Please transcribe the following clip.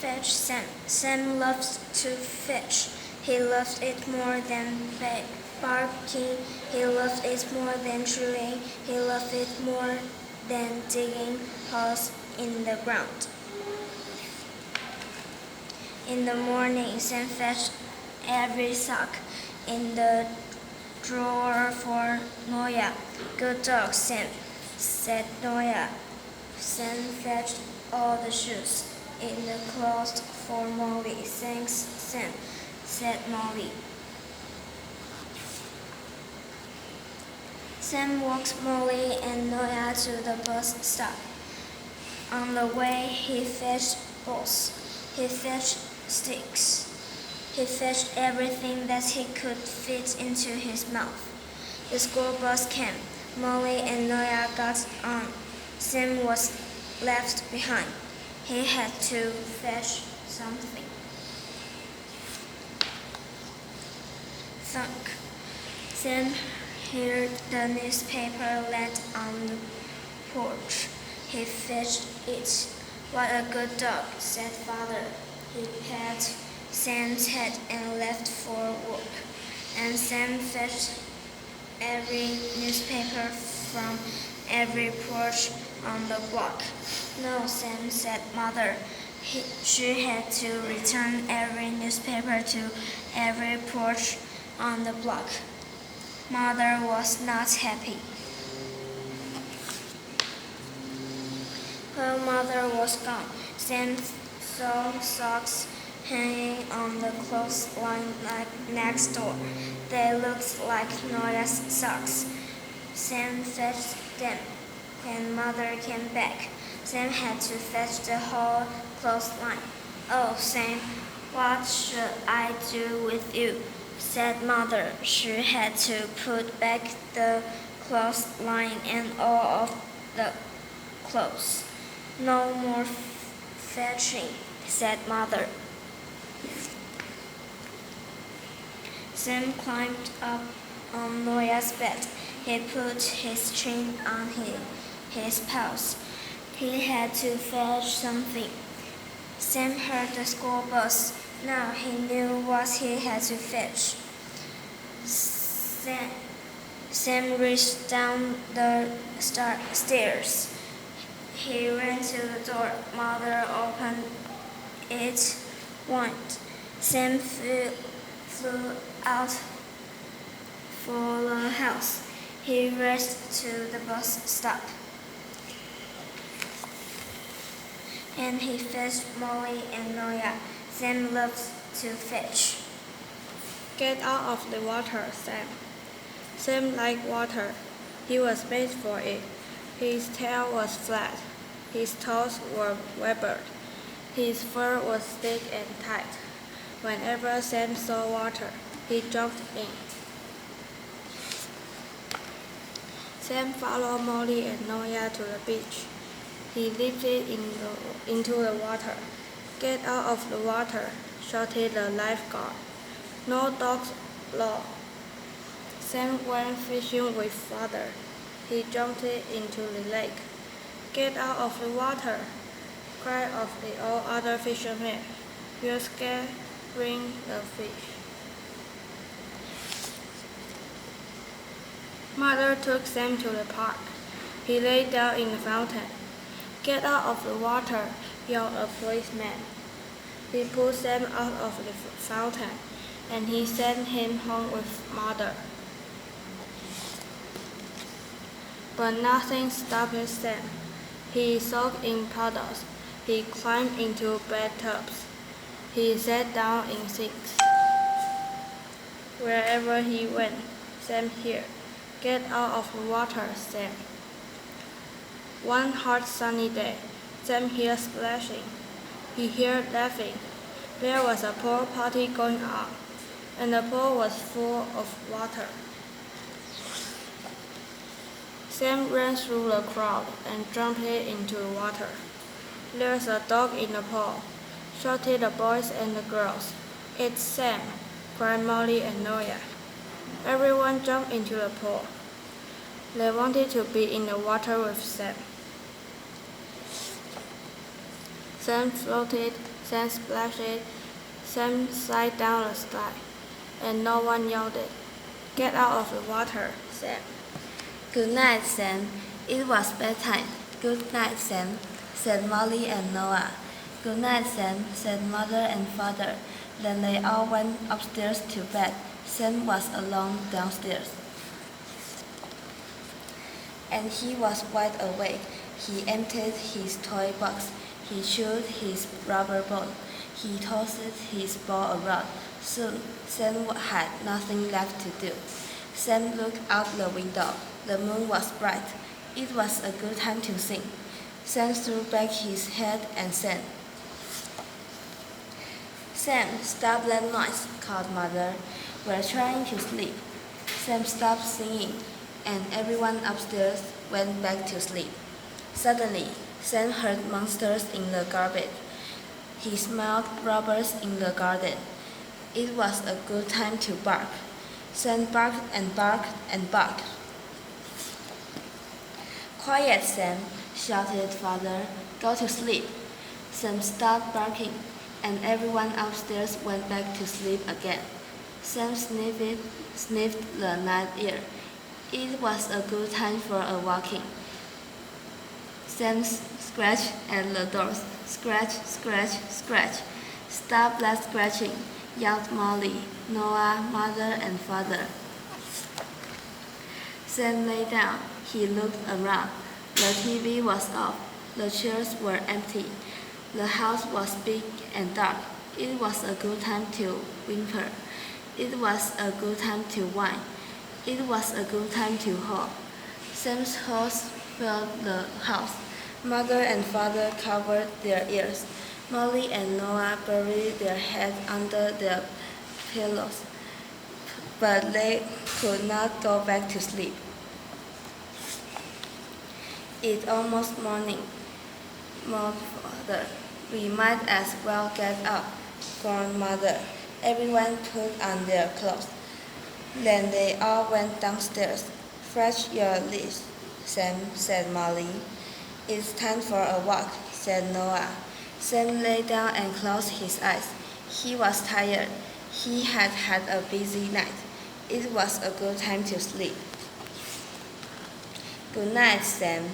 fetch Sam. Sam loves to fish. He loves it more than barking. He loves it more than drilling. He loves it more than digging holes in the ground. In the morning, Sam fetched every sock in the drawer for Noya. Good dog, Sam, said Noya. Sam fetched all the shoes in the closet for Molly. Thanks, Sam, said Molly. Sam walked Molly and Noya to the bus stop. On the way, he fetched balls. He fetched sticks. He fetched everything that he could fit into his mouth. The school bus came. Molly and Noya got on. Sam was left behind. He had to fetch something. Thunk. Sam heard the newspaper laid on the porch. He fetched it. What a good dog, said father. He pat Sam's head and left for work. And Sam fetched every newspaper from every porch on the block. No, Sam, said mother. She had to return every newspaper to every porch on the block. Mother was not happy. Her mother was gone. Sam saw socks hanging on the clothesline next door. They looked like Noya's socks. Sam fetched them. When Mother came back, Sam had to fetch the whole clothesline. Oh, Sam, what should I do with you? Said Mother. She had to put back the clothesline and all of the clothes. No more fetching, said Mother. Sam climbed up on Noya's bed. He put his chin on his paws. He had to fetch something. Sam heard the school bus. Now he knew what he had to fetch. Sam reached down the stairs. He ran to the door. Mother opened it wide. Sam flew out for the house. He raced to the bus stop. And he fetched Molly and Noya. Sam loved to fish. Get out of the water, Sam. Sam liked water. He was made for it. His tail was flat. His toes were webbed. His fur was thick and tight. Whenever Sam saw water, he jumped in. Sam followed Molly and Noya to the beach. He leaped into the water. Get out of the water, shouted the lifeguard. No dog's law. Sam went fishing with father. He jumped into the lake. Get out of the water, cried all other fishermen. You're scaring the fish. Mother took Sam to the park. He lay down in the fountain. Get out of the water, yelled a policeman. He pulled Sam out of the fountain, and he sent him home with Mother. But nothing stopped Sam. He soaked in puddles. He climbed into bathtubs. He sat down in sinks. Wherever he went, Sam heard, "Get out of the water, Sam." One hot sunny day, Sam heard splashing. He heard laughing. There was a pool party going on, and the pool was full of water. Sam ran through the crowd and jumped into the water. "There's a dog in the pool," shouted the boys and the girls. "It's Sam," cried Molly and Noya. Everyone jumped into the pool. They wanted to be in the water with Sam. Sam floated Sam splashed. Sam slid down the slide, and no one yelled. Get out of the water, Sam. Good night, Sam. It was bedtime. Good night, Sam, said Molly and Noah. Good night, Sam, said Mother and Father. Then they all went upstairs to bed. Sam was alone downstairs, and he was wide awake. He emptied his toy box. He chewed his rubber ball. He tossed his ball around. Soon, Sam had nothing left to do. Sam looked out the window. The moon was bright. It was a good time to sing. Sam threw back his head and sang. Sam, stop that noise, called Mother. We're trying to sleep. Sam stopped singing, and everyone upstairs went back to sleep. Suddenly, Sam heard monsters in the garbage. He smelled robbers in the garden. It was a good time to bark. Sam barked and barked and barked. Quiet, Sam, shouted Father. Go to sleep. Sam stopped barking, and everyone upstairs went back to sleep again. Sam sniffed the night air. It was a good time for a walking. Sam scratched at the doors. Scratch, scratch, scratch. Stop that scratching, yelled Molly, Noah, Mother, and Father. Sam lay down. He looked around. The TV was off. The chairs were empty. The house was big and dark. It was a good time to whimper. It was a good time to whine. It was a good time to howl. Sam's howls filled the house. Mother and Father covered their ears. Molly and Noah buried their heads under their pillows, but they could not go back to sleep. It's almost morning, Mother. We might as well get up, groaned Mother. Everyone put on their clothes. Then they all went downstairs. Fresh your leaves, Sam, said Molly. It's time for a walk, said Noah. Sam lay down and closed his eyes. He was tired. He had had a busy night. It was a good time to sleep. Good night, Sam,